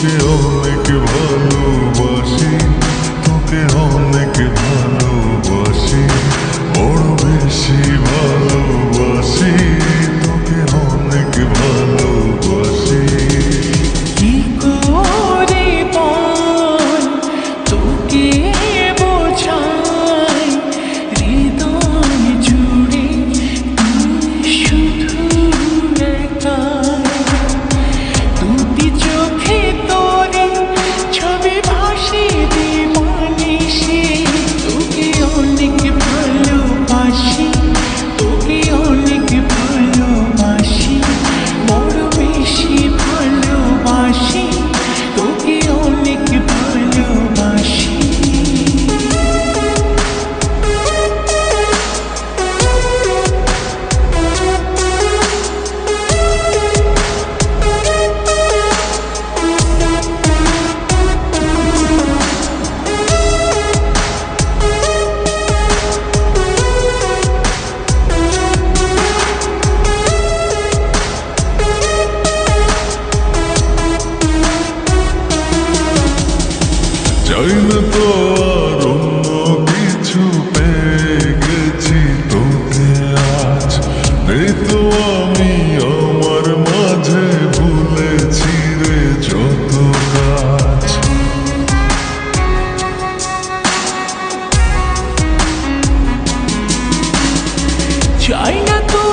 তোকে অনেক ভালোবাসি, তোকে অনেক ভালোবাসি, বড় বেশি ভালোবাসি, তোকে অনেক ভালোবাসি। কি করে বল তোকে বোঝাই, হৃদয় জুড়ে তুই শুধু একাই। দুটি চোখে তোরে ছবি ভাসে দিবানিশি, তোকে অনেক ভালোবাসি, তোকে অনেক ভালোবাসি, বড় বেশি ভালোবাসি, তোকে অনেক ভালোবাসি। চাই না তো আর অন্য কিছু, পেয়ে গেছি তোকে আজ। নেই তো আমি আমার মাঝে, ভুলেছি রে যত কাজ। চাই না তো